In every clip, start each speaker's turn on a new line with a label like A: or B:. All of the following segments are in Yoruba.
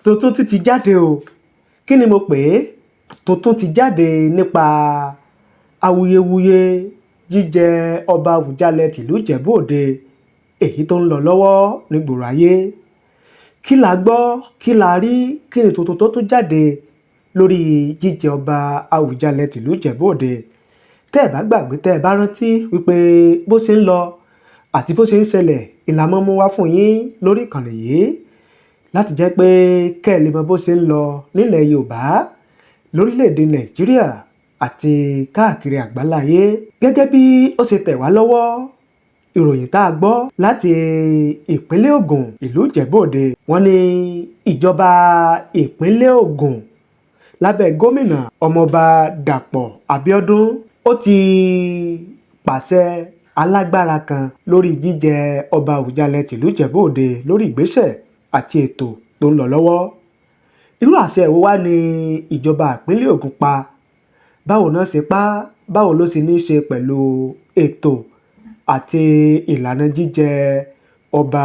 A: tuntun ti jáde o. Kí ni mo pè é? Tuntun ti jáde nípa awuyewuye jíjẹ ọba Àwùjalẹ̀ tìlú Ìjẹ̀bú Òde èyí tó ń lọ lọ́wọ́ nígboro ayé. Kí la gbọ́? Kí la rí? Kí ni tuntun tó tún jáde lórí jíjẹ ọba Àwùjalẹ̀ tìlú Ìjẹ̀bú Òde? Tẹ́ ẹ bá gbàgbé, tẹ́ ẹ bá rántí wípé bó ṣe ń lọ àti bó ṣe ń ṣẹlẹ̀ ìlànà mú wá fún yín lórí ìkànnì yìí láti jẹ́ pé kẹ́ ẹ lè mọ bó ṣe ń lọ nílẹ̀ Yorùbá, lórílẹ̀‐èdè Nàìjíríà àti káàkiri àgbáláyé. Gẹ́gẹ́ bí ó ṣe tẹ̀ wá lọ́wọ́, ìròyìn tá a gbọ́ láti ìpínlẹ̀ Ògùn, ìlú Ìjẹ̀bú Òde, wọ́n ní ìjọba ìpínlẹ̀ Ògùn lábẹ́ gómìnà ọmọọba Dàpọ̀ Abíọ́dún ó ti pàṣẹ alágbára kan lórí jíjẹ ọba Àwùjalẹ̀ tìlú Ìjẹ̀bú Òde lórí ìgbésẹ̀ àti ètò tó ń lọ lọ́wọ́. Irú àṣẹ wo wá ní ìjọba ìpínlẹ̀ Ògùn pa? Báwo náà ṣe pa? Báwo ló ṣe ní í ṣe pẹ̀lú ètò àti ìlànà jíjẹ ọba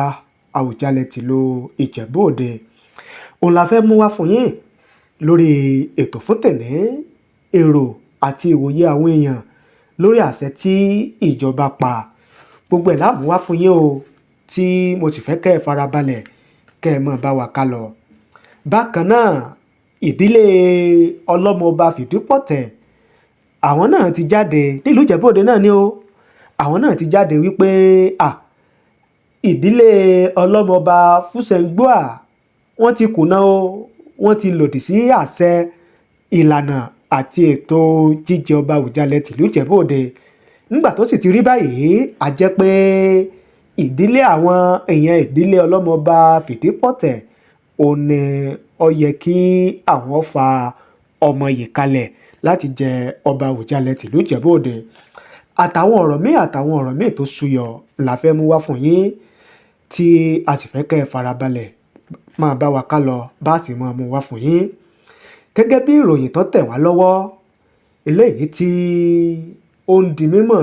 A: Àwùjalẹ̀ tìlú Ìjẹ̀bú Òde? Òun la fẹ́ mú wá fún yín lórí ètò fún tèmi, èrò àti ìwòye àwọn èèyàn lórí àṣẹ tí ìjọba pa. Gbogbo ẹ̀ láàmú wá fún yín o, tí mo sì fẹ́ kẹ́ ẹ farabalẹ̀ kẹ́ ẹ mọ̀ bá wa ká lọ. Bákan náà, ìdílé ọlọ́mọọba Fìdípọ̀tẹ̀ àwọn náà ti jáde nílùú Ìjẹ̀bú Òde náà ni o. Àwọn náà ti jáde wípé ìdílé ọlọ́mọọba Fúsẹ̀ngbùà wọ́n ti kùnà o, wọ́n ti lòdì sí àṣẹ, ìlànà àti ètò jíjẹ ọba Àwùjalẹ̀ tìlú Ìjẹ̀bú Òde. Nígbà tó sì ti rí báyìí, a jẹ́ pé ìdílé àwọn èèyàn ìdílé ọlọ́mọọba Fìdípọ̀tẹ̀ ò ní ó yẹ kí àwọn fa ọmọ yìí kalẹ̀ láti jẹ ọba Àwùjalẹ̀ tìlú Ìjẹ̀bú Òde. Àtàwọn ọ̀rọ̀ míì tó ṣúyọ la fẹ́ mú wá fún yín, tí a sì fẹ́ kẹ́ ẹ farabalẹ̀ máa bá wa ká lọ bá sì máa mú wá fún yín. Gẹ́gẹ́ bí ìròyìn tó tẹ̀ wá lọ́wọ́, eléyìí tí ó ń di mímọ̀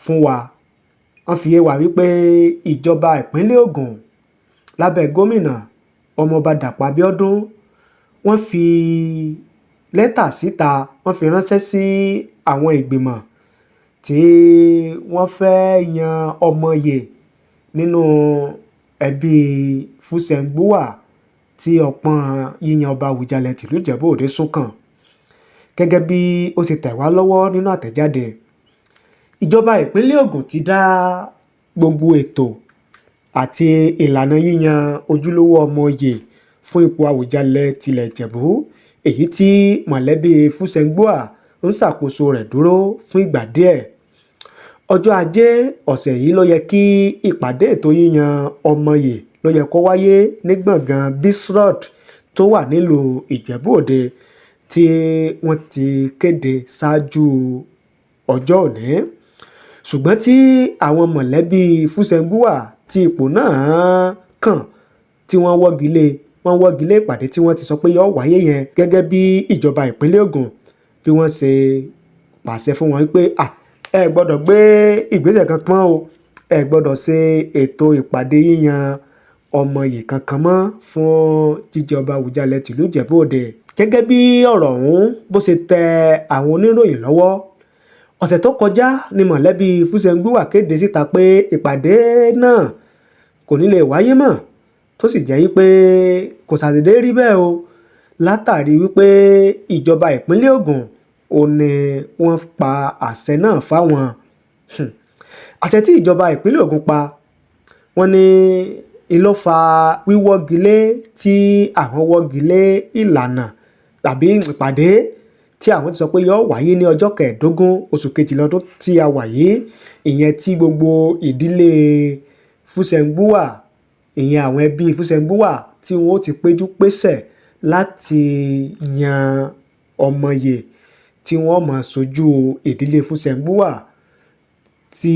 A: fún wa, wọ́n fi yé wa wípé ìjọba ìpínlẹ̀ Ògùn lábẹ́ gómìnà ọmọọba Dàpọ̀ Abíọ́dún wọ́n fi lẹ́tà síta, wọ́n fi ránṣẹ́ sí àwọn ìgbìmọ̀ tí wọ́n fẹ́ yan ọmọye nínú ẹbí Fúsẹ̀ngbùà tí ọpọ́n yíyan ọba Àwùjalẹ̀ tìlú Ìjẹ̀bú Òde sún kàn. Gẹ́gẹ́ bí ó ti tẹ̀ wá lọ́wọ́ nínú àtẹ̀jáde, ìjọba ìpínlẹ̀ Ògùn ti dá gbogbo ètò àti ìlànà yíyan ojúlówó ọmọye fún ipò Àwùjalẹ̀ tilẹ̀ Ìjẹ̀bú, èyí tí mọ̀lẹ́bí Fúsẹ̀ngbùà ń ṣàkóso rẹ̀ dúró fún ìgbà díẹ̀. Ọjọ́ Ajé ọ̀sẹ̀ yìí ló yẹ kí ìpàdé ètò yíyan ọmọye ló yẹ kó wáyé ní gbọ̀ngàn Bisrod tó wà nílùú Ìjẹ̀bú Òde, tí wọ́n ti kéde ṣáájú ọjọ́ òní. Ṣùgbọ́n tí àwọn mọ̀lẹ́bí Fúsẹ̀ngbùà tí ipò náà kàn tí wọ́n wọ́gi lé ìpàdé tí wọ́n ti sọ pé yóò wáyé yẹn, gẹ́gẹ́ bí ìjọba ìpínlẹ̀ Ògùn bí wọ́n ṣe pàṣẹ fún wọn pé ẹ gbọ́dọ̀ gbé ìgbésẹ̀ kankan o, ẹ gbọ́dọ̀ ṣe ètò ìpàdé yíyan ọmọye kankan mọ́ fún jíjẹ ọba Àwùjalẹ̀ tìlú Ìjẹ̀bú Òde. Gẹ́gẹ́ bí ọ̀rọ̀ ọ̀hún bó ṣe tẹ àwọn oníròyìn lọ́wọ́, ọ̀sẹ̀ tó kọjá ni mọ̀lẹ́bí Fúsẹ̀ngbùà kéde síta pé ìpàdé náà kò ní lè wáyé mọ́, tó sì jẹ́ wípé kò ṣàdédé rí bẹ́ẹ̀ o, látàrí wípé ìjọba ìpínlẹ̀ Ògùn ò ní wọ́n pa àṣẹ náà fáwọn. Àṣẹ tí ìjọba ìpínlẹ̀ Ògùn pa, wọ́n ní ló fa wíwọ́gilé tí àwọn wọ́gilé ìlànà tàbí ìpàdé tí àwọn ti sọ pé yóò wáyé ní ọjọ́ 15 oṣù kejìlá ọdún tí a wà yìí, ìyẹn tí gbogbo ìdílé Fúsẹ̀ngbùà, ìyẹn àwọn ẹbí Fúsẹ̀ngbùà tí wọ́n ó ti péjú pésẹ̀ láti yan ọmọye tí wọ́n máa ṣojú ìdílé Fúsẹ̀ngbùà, tí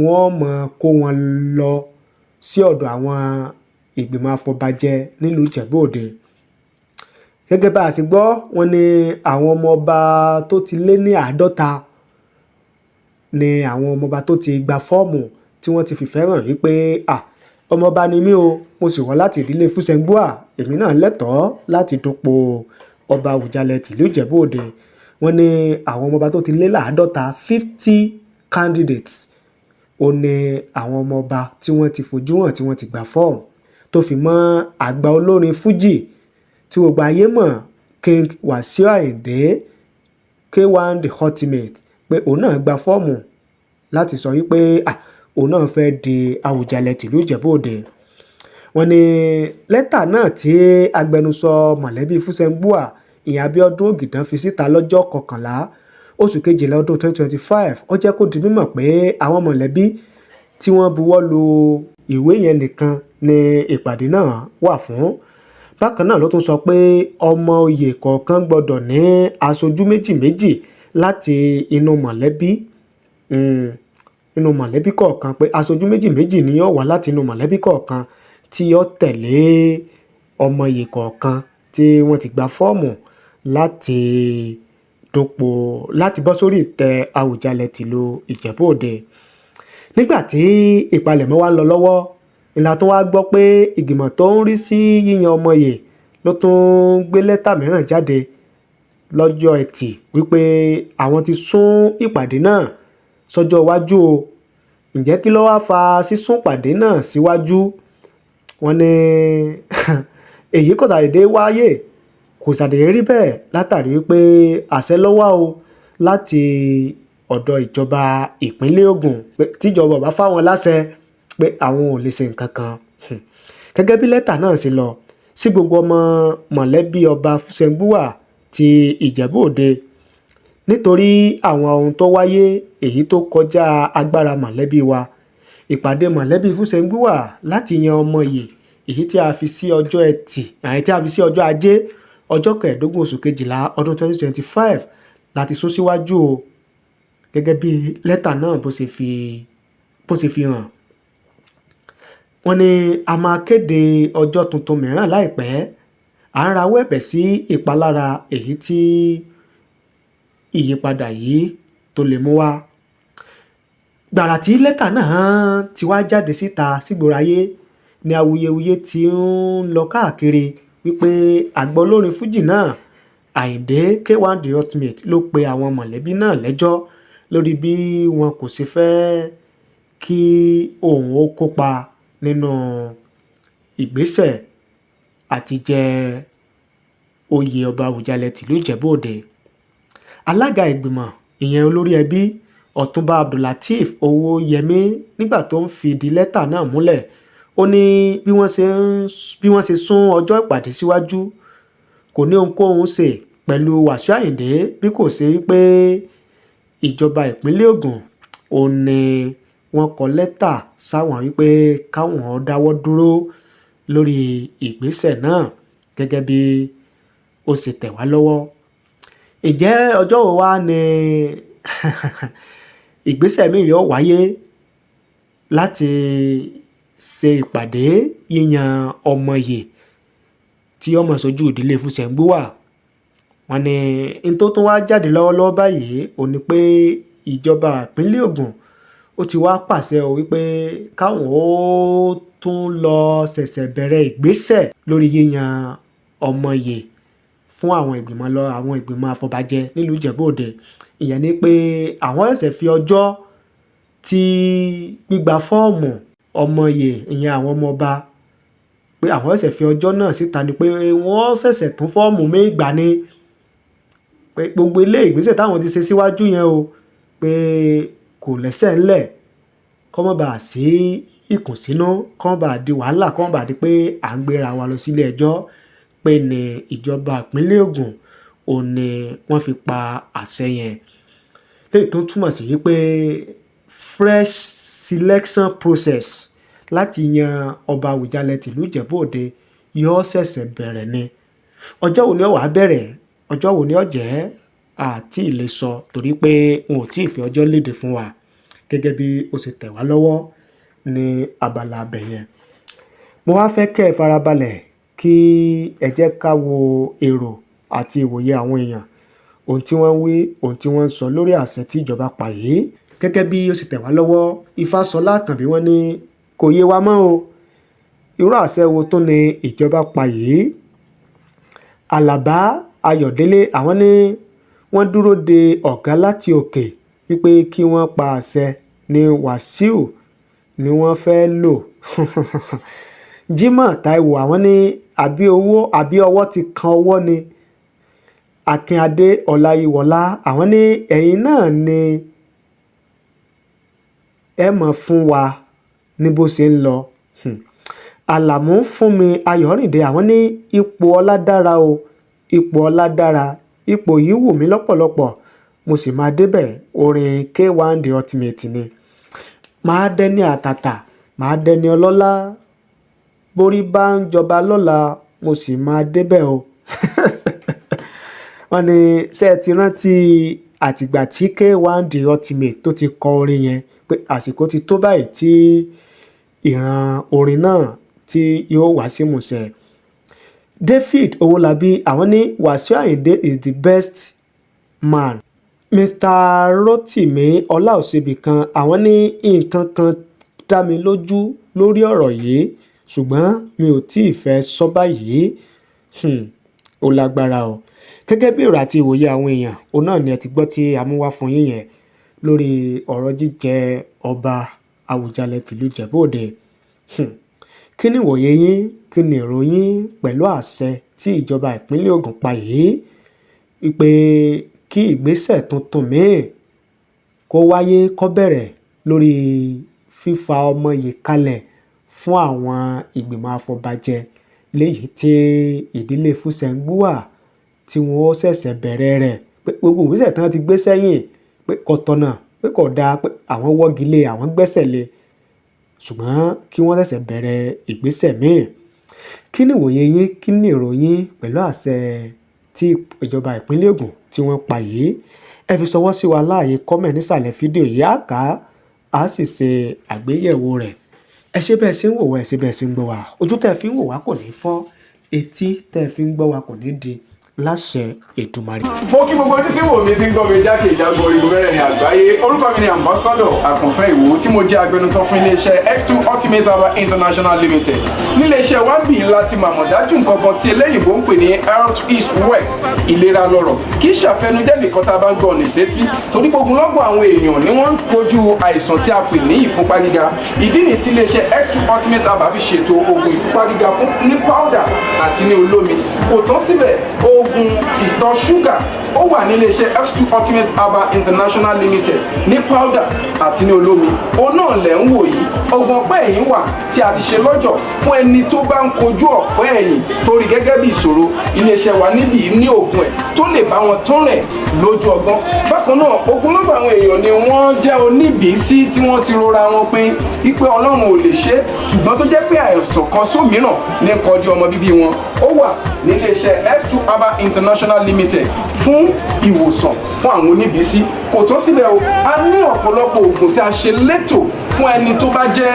A: wọ́n máa kó wọn lọ sí ọ̀dọ̀ àwọn ìgbìmọ̀ afọbajẹ nílùú Ìjẹ̀bú Òde. Gẹ́gẹ́ bá a sì gbọ́, wọ́n ní àwọn ọmọ ọba tó ti lé ní 50 ni àwọn ọmọ ọba tó ti gba fọ́ọ̀mù tí wọ́n ti fìfẹ́ hàn wípé ọmọ ọba ni mí o, mo sì wá láti ìdílé Fúsẹ̀ngbùà, èmi náà lẹ́tọ̀ọ́ láti dupò ọba Àwùjalẹ̀ tìlú Ìjẹ̀bú Òde. Wọ́n ní àwọn ọmọọba tó ti lé láàádọ́ta 50 candidates ó ní àwọn ọmọọba tí wọ́n ti fojú hàn tí wọ́n ti gbà fọ́ọ̀mù, tó fi mọ́ àgbà olórin fújì tí gbogbo ayé mọ̀ King Wasiu Ayinde K1 the ultimate, pé òun náà gba fọ́ọ̀mù láti sọ wípé òun náà fẹ́ di Àwùjalẹ̀ tìlú Ìjẹ̀bú Òde. Wọ́n ní lẹ́tà náà tí agbẹnusọ mọ̀lẹ́bí Fúsẹ̀ngbùà ìyẹn Abíọ́dún Ògìdán fi síta lọ́jọ́ 11 oṣù kejìlá ọdún 2025, ó jẹ́ kó di mímọ̀ pé àwọn mọ̀lẹ́bí tí wọ́n buwọ́ lu ìwé yẹn nìkan ni ìpàdé náà wà fún. Bákan náà ló tún sọ pé ọmọ oyè kọ̀ọ̀kan gbọ́dọ̀ ní aṣojú méjì láti inú mọ̀lẹ́bí kọ̀ọ̀kan, pé aṣojú méjì ni yóò wá láti inú mọ̀lẹ́bí kọ̀ọ̀kan tí yóò tẹ̀lé ọmọ oyè kọ̀ọ̀kan tí wọ́n ti gba fọ́ọ̀mù láti bọ́ sórí ìtẹ́ Àwùjalẹ̀ tìlú Ìjẹ̀bú Òde. Nígbà tí ìpalẹ̀mọ́ wa ń lọ lọ́wọ́, ìlà tó wá gbọ́ pé ìgbìmọ̀ tó ń rí sí yíyan ọmọ oyè ló tún gbé lẹ́tà mìíràn jáde lọ́jọ́ Ẹtì wípé àwọn ti sún ìpàdé náà sọ́jọ́ iwájú o. Ǹjẹ́ kí ló wá fa sísún ìpàdé náà síwájú? Wọ́n ní èyí kò ṣàdédé wáyé, kò ṣàdédé rí bẹ́ẹ̀ látàrí wípé àṣẹ ló wà o láti ọ̀dọ̀ ìjọba ìpínlẹ̀ Ògùn, pé tíjọba bá fáwọn láṣẹ pé àwọn ò lè ṣe nǹkan kan. Gẹ́gẹ́ bí lẹ́tà náà ṣe lọ sí gbogbo ọmọ mọ̀lẹ́bí ọba Fúsẹ̀ngbùà ti Ìjẹ̀bú Òde, nítorí àwọn ohun tó wáyé èyí tó kọjá agbára mọ̀lẹ́bí wa. Ìpàdé mọ̀lẹ́bí Fúsẹ̀ngbùà láti yan ọmọ oyè èyí tí a fi sí ọjọ́ Ẹtì tí a fi sí ọjọ́ Ajé ọjọ́ 15 oṣù kejìlá ọdún 2025 láti sún síwájú o, gẹ́gẹ́ bí lẹ́tà náà bó ṣe fi hàn. Wọ́n ní a máa kéde ọjọ́ tuntun mìíràn láìpẹ́. À ń rawọ́ ẹ̀bẹ̀ sí ìpalára èyí tí ìyípadà yìí tó lè mú wá. Gbàrà tí lẹ́tà náà ti wá jáde síta sígboro ayé ni awuyewuye ti ń lọ káàkiri wípé àgbà olórin fújì náà Àyìndé K1 the ultimate ló pe àwọn mọ̀lẹ́bí náà lẹ́jọ́ lórí bí wọn kò ṣe fẹ́ kí òun ó kópa nínú ìgbésẹ̀ àti jẹ oyè ọba Àwùjalẹ̀ tìlú Ìjẹ̀bú Òde. Alága ìgbìmọ̀ ìyẹn olórí ẹbí Ọ̀túnba Abdullateef Owóyẹmí nígbà tó ń fìdí lẹ́tà náà múlẹ̀, ó ní bí wọ́n ṣe sún ọjọ́ ìpàdé síwájú kò ní ohunkóhun ṣe pẹ̀lú Wasiu Ayinde bí kò ṣe wípé ìjọba ìpínlẹ̀ Ògùn ò ní wọ́n kọ lẹ́tà sáwọn wípé káwọn dáwọ́ dúró lórí ìgbésẹ̀ náà gẹ́gẹ́ bí ó ṣe tẹ̀ wá lọ́wọ́. Ǹjẹ́ ọjọ́ wo wá ni ìgbésẹ̀ míì yóò wáyé láti ṣe ìpàdé yíyan ọmọ oyè tí ó máa ṣojú ìdílé Fúsẹ̀ngbùà? Wọ́n ní n tó tún wá jáde lọ́wọ́lọ́wọ́ báyìí ò ní pé ìjọba ìpínlẹ̀ Ògùn ó ti wá pàṣẹ wípé káwọn ó tún lọ ṣẹ̀ṣẹ̀ bẹ̀rẹ̀ ìgbésẹ̀ lórí yíyan ọmọ oyè fún àwọn ìgbìmọ̀ àfọ̀bàjẹ nílùú Ìjẹ̀bú Òde. Ìyẹn ni pé àwọn ṣẹ̀ṣẹ̀ fi ọjọ́ tí gbígba fọ́ọ̀mù ọmọ oyè ìyẹn àwọn ọmọ ọba, pé àwọn ṣẹ̀ṣẹ̀ fi ọjọ́ náà síta ni pé wọ́n ṣẹ̀ṣẹ̀ tún fọ́ọ̀mù míì gbà ni, pé gbogbo ilé ìgbésẹ̀ táwọn ti ṣe síwájú yẹn o pé kò lẹ́sẹ̀ ńlẹ̀, kó má bàa sí ìkùnsínú, kó má bàa di wàhálà, kó má bàa di pé à ń gbéra wa lọ sílé ẹjọ́, pé ní ìjọba ìpínlẹ̀ Ògùn ò ní wọ́n fi pa àṣẹ yẹn. Léyìí tó túmọ̀ sí wípé fresh selection process láti yan ọba Àwùjalẹ̀ tìlú Ìjẹ̀bú Òde yóò ṣẹ̀ṣẹ̀ bẹ̀rẹ̀ ni. Ọjọ́ wo ni ó wá bẹ̀rẹ̀, ọjọ́ wo ni ó jẹ́ àti lè sọ torí pé wọn ò tí ì fi ọjọ́ léde fún wa gẹ́gẹ́ bí ó ṣe tẹ̀ wá lọ́wọ́ ní abala abẹ yẹn. Mo wá fẹ́ kẹ́ ẹ farabalẹ̀ kí ẹ jẹ́ ká wo èrò àti ìwòye àwọn èèyàn, ohun tí wọ́n ń wí, ohun tí wọ́n ń sọ lórí àṣẹ tí ìjọba pa yìí. Gẹ́gẹ́ bí ó ṣe tẹ̀ wá lọ́wọ́, Ifásọlá Àkànbí wọ́n ní kò yé wa mọ́ o, irú àṣẹ wo tó ní ìjọba pa yìí? Àlàbá Ayọ̀délé àwọn ní wọ́n dúró de ọ̀gá láti òkè wípé kí wọ́n pa àṣẹ ní Wàsíù ni wọ́n fẹ́ lò. Jimoh Taiwo àwọn ní àbí ọwọ́ ti kan ọwọ́ ni. Akínadé Ọláyíwọlá àwọn ní ẹ̀yin náà ni ẹ mọ̀ fún wa ní bó ṣe ń lọ. Àlàmú Fúnmi Ayọ̀rìndé àwọn ní ipò ọlá dára o, ipò ọlá dára, ipò yìí wù mí lọ́pọ̀lọpọ̀ mo sì máa débẹ̀. Orin K1 The Ultimate ni. Màá dẹni àtàtà, màá dẹni ọlọ́lá, borí bá ń jọba lọ́la mo sì máa débẹ̀ o. Wọ́n ní ṣé ẹ ti rántí àtìgbà tí K1 The Ultimate tó ti kọ orin yẹn pé àsìkò ti tó báyìí tí ìran orin náà tí yóò wá sí ìmúṣẹ. David Owólabí àwọn ní Wasiu Ayinde is the best man. Mr. Rotimi Ọláòṣèbìkan àwọn ní nǹkan kan dá mi lójú lórí ọ̀rọ̀ yìí ṣùgbọ́n mi ò tí ì fẹ́ sọ báyìí. Ó lágbára o. Gẹ́gẹ́ bí èrò àti ìwòye àwọn èèyàn òun náà ni ẹ ti gbọ́ tí a mú wá fún yín yẹn lórí ọ̀rọ̀ jíjẹ ọba Àwùjalẹ̀ tìlú Ìjẹ̀bú Òde. Kí ni ìwòye yín, kí ni èrò yín pẹ̀lú àṣẹ tí ìjọba ìpínlẹ̀ Ògùn pa yìí wípé kí ìgbésẹ̀ tuntun míì kó wáyé kó bẹ̀rẹ̀ lórí fífa ọmọ yìí kalẹ̀ fún àwọn ìgbìmọ̀ afọbajẹ léyìí tí ìdílé Fúsẹ̀ngbúà tí wọ́n ṣẹ̀ṣẹ̀ bẹ̀rẹ̀ rẹ̀ pé gbogbo ìgbésẹ̀ tí wọ́n ti gbé sẹ́yìn pé kò tọ̀nà pé kò dáa pé àwọn wọ́gi lé àwọn gbẹ́sẹ̀ lé ṣùgbọ́n kí wọ́n ṣẹ̀ṣẹ̀ bẹ̀rẹ̀ ìgbésẹ̀ míì. Kí ni ìwòye yín, kí ni èrò yín pẹ̀lú àṣẹ tí ìjọba ìpínlẹ̀ Ògùn tí wọ́n pa yìí? Ẹ fi ṣọwọ́ sí wa láàyè kọ́mẹ̀ nísàlẹ̀ fídíò yìí àká á sì ṣe àgbéyẹ̀wò rẹ̀. Ẹ ṣé bẹ́ẹ̀ sí ń wò wá, ẹ ṣé bẹ́ẹ̀ sí ń gbọ́ wá. Ojú tẹ́ fi ń wò wá kò ní fọ́, etí tẹ́ fi ń gbọ́ wá kò ní di láṣẹ Èdùmàrè.
B: Mo kí gbogbo ojú tí wò mí ti ń gbọ́ mi jákèjádò orígun mẹ́rẹ̀ẹ̀rin àgbáyé. Orúkọ mi ni Ambassador Àkànfẹ́ Ìwò tí mo jẹ́ agbẹnusọ fún iléeṣẹ́ X2 Ultimate Herbal International Limited. Níléeṣẹ́ wa bí láti màmọ̀ dájú nǹkan kan tí eléyìnbó ń pè ní health is wealth, ìlera lọ́rọ̀. Kì í ṣàfẹnujẹ́ nìkan tá a bá ń gbọ́ ní sétí torí gbogbo lọ́gbọ̀ àwọn èèyàn ni wọ́n ń kojú àìsàn tí a pè ní ìfúnpá gíga. Ìdí ni tí iléeṣẹ́ X2 Ultimate Herbal fi ṣètò oògùn ìfúnpá gíga fún ní powder àti ní olómi. Kò tán síbẹ̀, oògùn ìtọ̀ ṣúgà ó wà ní iléeṣẹ́ X2 Ultimate Herbal International Limited ní powder àti ní olómi. Òun náà lẹ̀ ń wò yìí. Oògùn ọ̀pẹ́ ẹ̀yìn wà tí a ti ṣe lọ́jọ̀ fún ẹni tó bá ń kojú ọ̀pẹ́ ẹ̀yìn torí gẹ́gẹ́ bí ìṣòro. Iléeṣẹ́ wa níbí ní oògùn ẹ̀ tó lè bá wọn tán rẹ̀ lójú ọgbọ́n. Bákan náà ogunlọ́gọ̀ àwọn èèyàn ni wọ́n jẹ́ oníbìísí tí wọ́n ti rora wọn pé wípé Ọlọ́run ò lè ṣe ṣùgbọ́n tó jẹ́ pé àìsàn kan sómìíràn ní kọjú ọmọ bíbí wọn. Ó wà ní iléeṣẹ́ X2 Herbal International Limited fún ìwòsàn fún àwọn oníbìísí. Kò tó síbẹ̀ o, a ní ọ̀pọ̀lọpọ̀ oògùn tí a ṣe létò fún ẹni tó bá jẹ́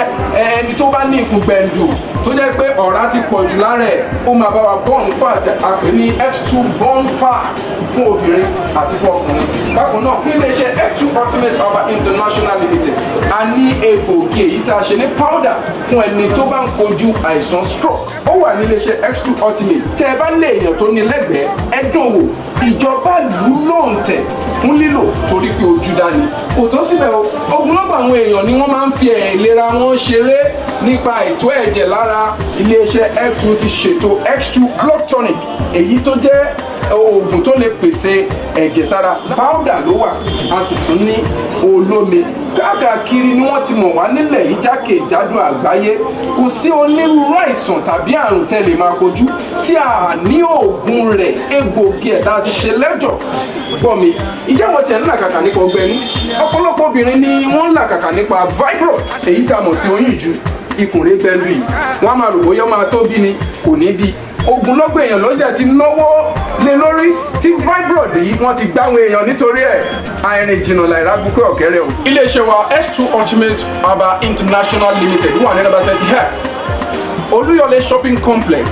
B: ẹni tó bá ní ikùn gbẹ̀ndù tó jẹ́ pé ọ̀rá ti pọ̀ jù lára ẹ̀ ó máa bá wa burn fat àpè ní X2 burn fat fún obìnrin àti fún ọkùnrin. Bákan náà ní iléeṣẹ́ X2 Ultimate Herbal International Limited a ní egbòogi èyí tá a ṣe ní powder fún ẹni tó bá ń kojú àìsàn stroke. Ó wà ní iléeṣẹ́ X2 Ultimate. Tẹ́ ẹ bá lé èèyàn tó ní lẹ́gbẹ̀ẹ́ ẹ dán wò, ìjọba lù lóǹtẹ̀ fún lílò torí pé ojú dání. Kò tó síbẹ̀ o, ogunlọ́gọ̀ àwọn èèyàn ni wọ́n máa ń fi ìlera wọn ṣeré nípa ètò ẹ̀jẹ̀ lára. Iléeṣẹ́ X2 ti ṣètò X2 blood tonic èyí tó jẹ́ oògùn tó lè pèsè ẹ̀jẹ̀ sára. Powder ló wà, a sì tún ní olómi. Káàkiri ni wọ́n ti mọ̀ wá nílẹ̀ yìí jákèjádò àgbáyé. Kò sí onírúurú àìsàn tàbí àrùn tẹ́ lè máa kojú tí a ní oògùn rẹ̀ egbòogi ẹ̀ tá a ti ṣe lẹ́jọ̀. Gbọ́ mi, ìjábọ̀ tẹ̀ ń làkàkà nípa ọgbẹ́ inú. Ọ̀pọ̀lọpọ̀ obìnrin ni wọ́n ń làkàkà nípa fibroid èyí tá a mọ̀ sí oyún ìju. Ikùn rẹ̀ bẹ́ẹ̀ lù yìí. Wọ́n á máa rò bóyá máa tó bí ni, kò ní bí. Ogunlọ́gọ̀ èèyàn lọ́jà ti náwó lé lórí tí fibroid yìí wọ́n ti gbáwọn èèyàn nítorí ẹ̀. Àìrìn jìnnà láìra bukẹ́ ọ̀kẹ́rẹ́ o. Iléeṣẹ́ wa X2 Ultimate Herbal International Limited wà ní number 30 Olúyọ̀lé Shopping Complex,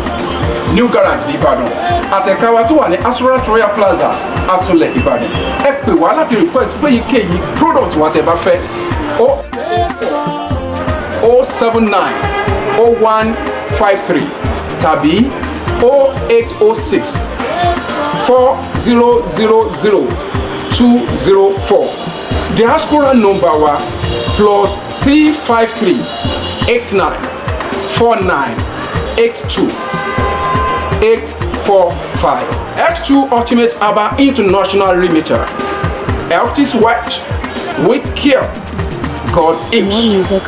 B: New Garage Ìbàdàn. Àtẹ̀ka wa tó wà ní Assurance Royal Plaza, Asunlẹ̀ Ìbàdàn. Ẹ pè wá láti request pé èyíkéyìí product wa tẹ́ bá fẹ́. 079 01 253 tàbí 0806 4000 204. Diaspora number wa +353 89 49 82 845. X2 Ultimate Aba International Limited. Health is wealth with care. God is.
C: More music